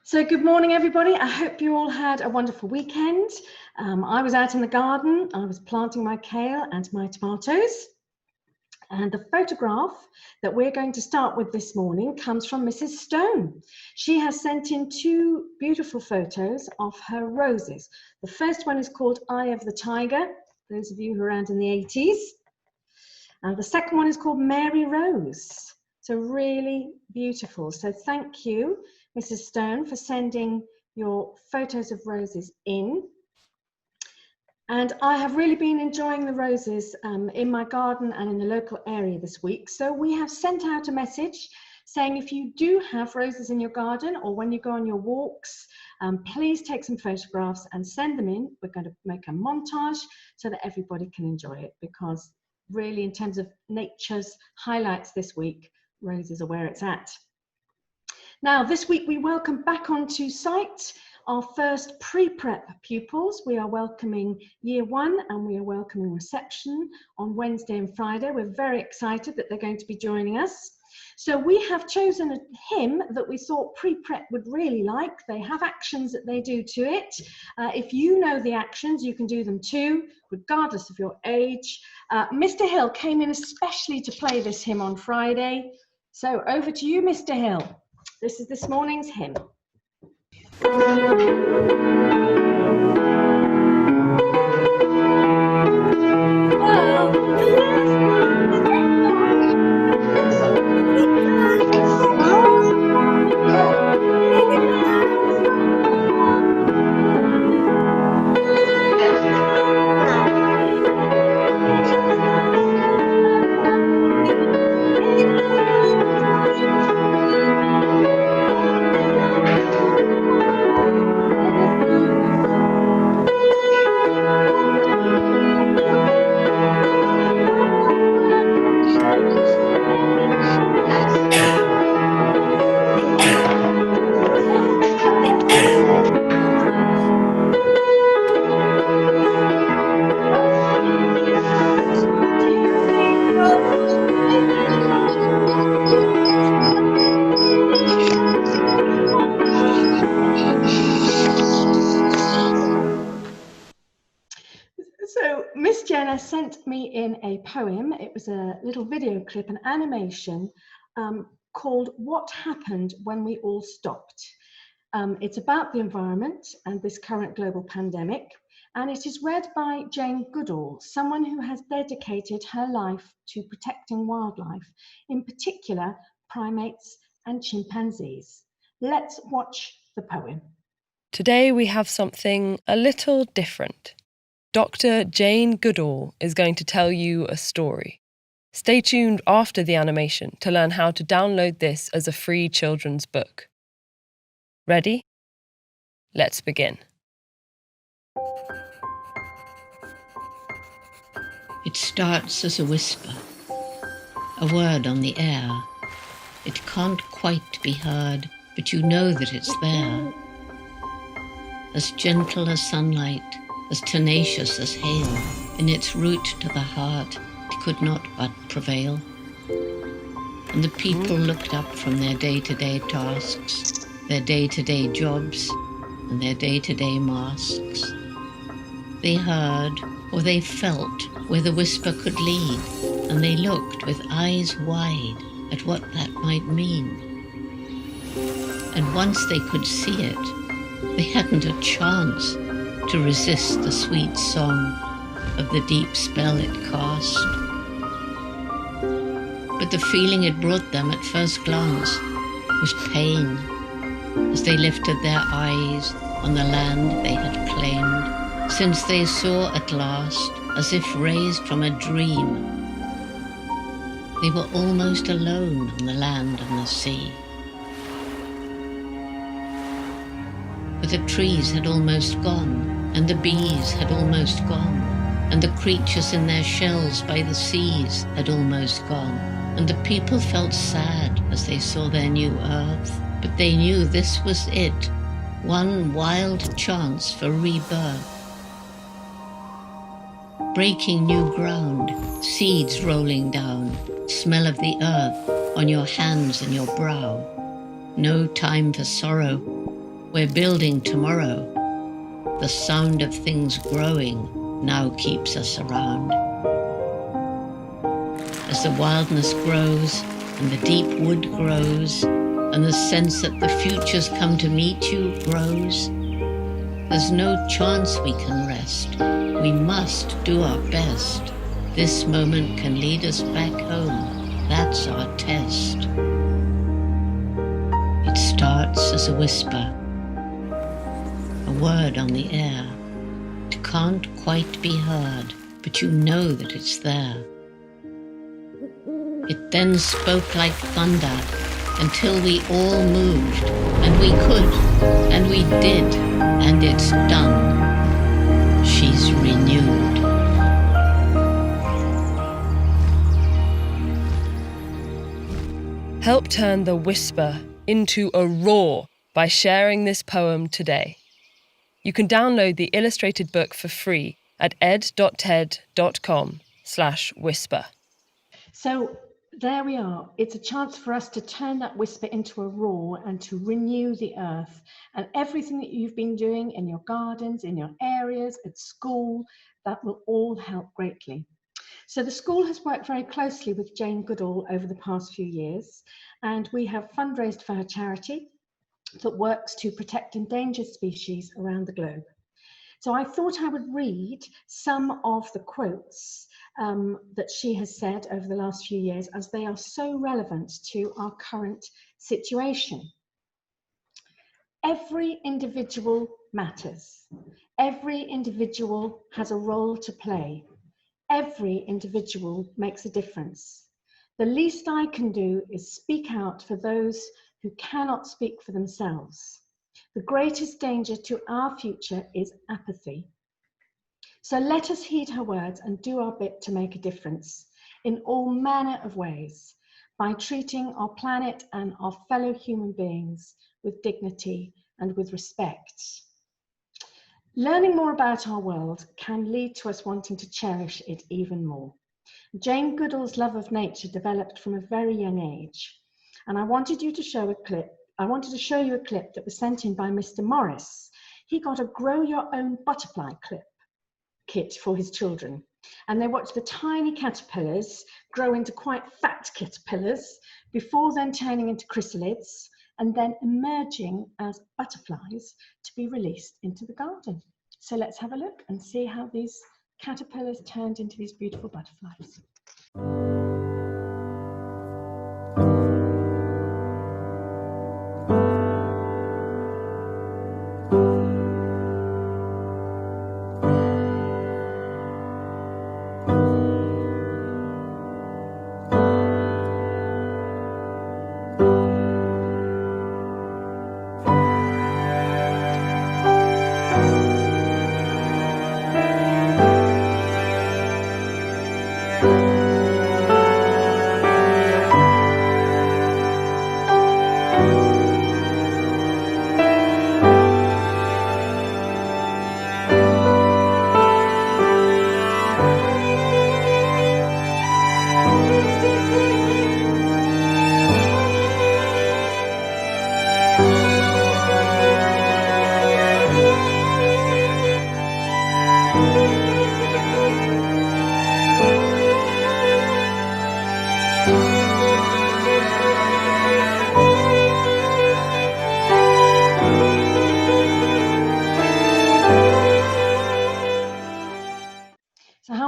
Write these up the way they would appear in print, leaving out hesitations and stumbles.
So good morning, everybody. I hope you all had a wonderful weekend. I was out in the garden. I was planting my kale and my tomatoes. And the photograph that we're going to start with this morning comes from Mrs. Stone. She has sent in two beautiful photos of her roses. The first one is called Eye of the Tiger, those of you who are around in the 80s. And the second one is called Mary Rose. So really beautiful. So thank you, Mrs. Stone, for sending your photos of roses in. And I have really been enjoying the roses in my garden and in the local area this week. So we have sent out a message saying if you do have roses in your garden or when you go on your walks, please take some photographs and send them in. We're going to make a montage so that everybody can enjoy it, because really in terms of nature's highlights this week, roses are where it's at. Now, this week we welcome back onto site our first pre-prep pupils. We are welcoming year one and we are welcoming reception on Wednesday and Friday. We're very excited that they're going to be joining us. So we have chosen a hymn that we thought pre-prep would really like. They have actions that they do to it. If you know the actions, you can do them too, regardless of your age. Mr. Hill came in especially to play this hymn on Friday. So over to you, Mr. Hill. This is this morning's hymn. So Miss Jenna sent me in a poem. It was a little video clip, an animation called What Happened When We All Stopped. It's about the environment and this current global pandemic, and it is read by Jane Goodall, someone who has dedicated her life to protecting wildlife, in particular primates and chimpanzees. Let's watch the poem. Today we have something a little different. Dr. Jane Goodall is going to tell you a story. Stay tuned after the animation to learn how to download this as a free children's book. Ready? Let's begin. It starts as a whisper, a word on the air. It can't quite be heard, but you know that it's there. As gentle as sunlight, as tenacious as hail, in its route to the heart, it could not but prevail. And the people looked up from their day-to-day tasks, their day-to-day jobs, and their day-to-day masks. They heard, or they felt, where the whisper could lead, and they looked with eyes wide at what that might mean. And once they could see it, they hadn't a chance to resist the sweet song of the deep spell it cast. But the feeling it brought them at first glance was pain, as they lifted their eyes on the land they had claimed, since they saw at last, as if raised from a dream, they were almost alone on the land and the sea. But the trees had almost gone, and the bees had almost gone, and the creatures in their shells by the seas had almost gone, and the people felt sad as they saw their new earth, but they knew this was it, one wild chance for rebirth. Breaking new ground, seeds rolling down, smell of the earth on your hands and your brow. No time for sorrow, We're building tomorrow. The sound of things growing now keeps us around. As the wildness grows and the deep wood grows, and the sense that the future's come to meet you grows, there's no chance we can rest. We must do our best. This moment can lead us back home. That's our test. It starts as a whisper, a word on the air. It can't quite be heard, but you know that it's there. It then spoke like thunder until we all moved, and we could, and we did, and it's done. She's renewed. Help turn the whisper into a roar by sharing this poem today. You can download the illustrated book for free at ed.ted.com/whisper. So there we are. It's a chance for us to turn that whisper into a roar and to renew the earth. And everything that you've been doing in your gardens, in your areas, at school, that will all help greatly. So the school has worked very closely with Jane Goodall over the past few years, and we have fundraised for her charity that works to protect endangered species around the globe. So I thought I would read some of the quotes that she has said over the last few years, as they are so relevant to our current situation. Every individual matters. Every individual has a role to play. Every individual makes a difference. The least I can do is speak out for those who cannot speak for themselves. The greatest danger to our future is apathy. So let us heed her words and do our bit to make a difference in all manner of ways, by treating our planet and our fellow human beings with dignity and with respect. Learning more about our world can lead to us wanting to cherish it even more. Jane Goodall's love of nature developed from a very young age, and I wanted to show you a clip that was sent in by Mr. Morris. He got a grow your own butterfly kit for his children, and they watched the tiny caterpillars grow into quite fat caterpillars before then turning into chrysalids and then emerging as butterflies to be released into the garden. So let's have a look and see how these caterpillars turned into these beautiful butterflies.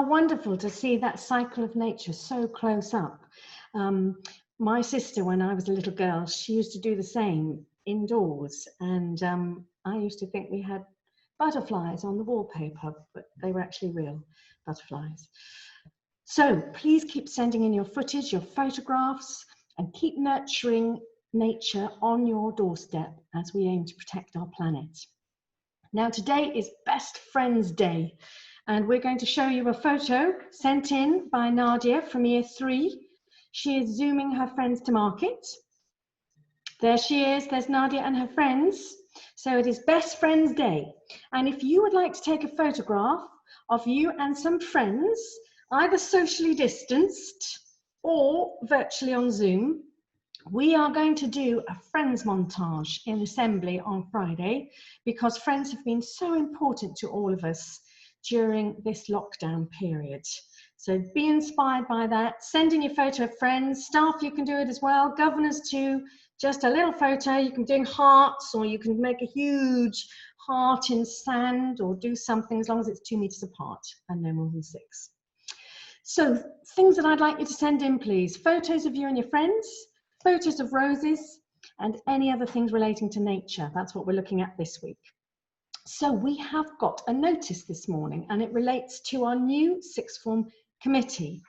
Wonderful to see that cycle of nature so close up. My sister, when I was a little girl, she used to do the same indoors, and I used to think we had butterflies on the wallpaper, but they were actually real butterflies. So please keep sending in your footage, your photographs, and keep nurturing nature on your doorstep as we aim to protect our planet. Now, today is Best Friends Day, and we're going to show you a photo sent in by Nadia from Year 3. She is zooming her friends to market. There she is, there's Nadia and her friends. So it is Best Friends Day. And if you would like to take a photograph of you and some friends, either socially distanced or virtually on Zoom, We are going to do a Friends montage in Assembly on Friday because Friends have been so important to all of us during this lockdown period. So be inspired by that. Send in your photo of Friends. Staff, you can do it as well. Governors too. Just a little photo. You can do hearts, or you can make a huge heart in sand, or do something as long as it's 2 meters apart and no more than 6. So things that I'd like you to send in, please. Photos of you and your friends, photos of roses, and any other things relating to nature. That's what we're looking at this week. So we have got a notice this morning, and it relates to our new sixth form committee.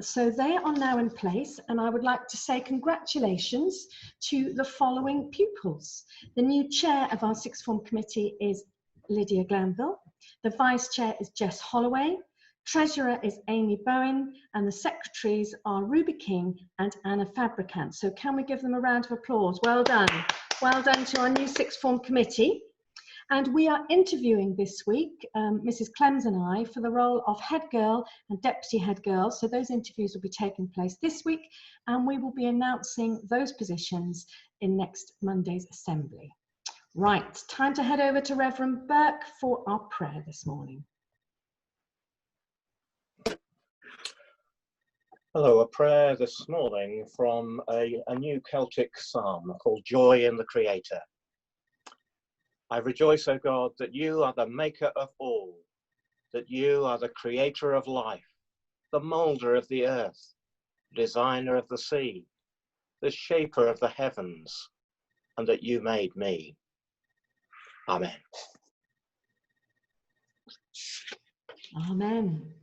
So they are now in place, and I would like to say congratulations to the following pupils. The new chair of our sixth form committee is Lydia Glanville. The vice chair is Jess Holloway. Treasurer is Amy Bowen, and the secretaries are Ruby King and Anna Fabricant. So can we give them a round of applause? Well done. Well done to our new sixth form committee. And we are interviewing this week, Mrs. Clems and I, for the role of head girl and deputy head girl. So those interviews will be taking place this week, and we will be announcing those positions in next Monday's assembly. Right, time to head over to Reverend Burke for our prayer this morning. Hello, a prayer this morning from a new Celtic psalm called Joy in the Creator. I rejoice, O God, that you are the maker of all, that you are the creator of life, the moulder of the earth, designer of the sea, the shaper of the heavens, and that you made me. Amen. Amen.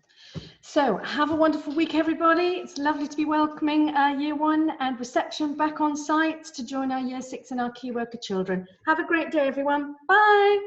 So have a wonderful week, everybody. It's lovely to be welcoming Year 1 and reception back on site to join our Year 6 and our key worker children. Have a great day, everyone. Bye.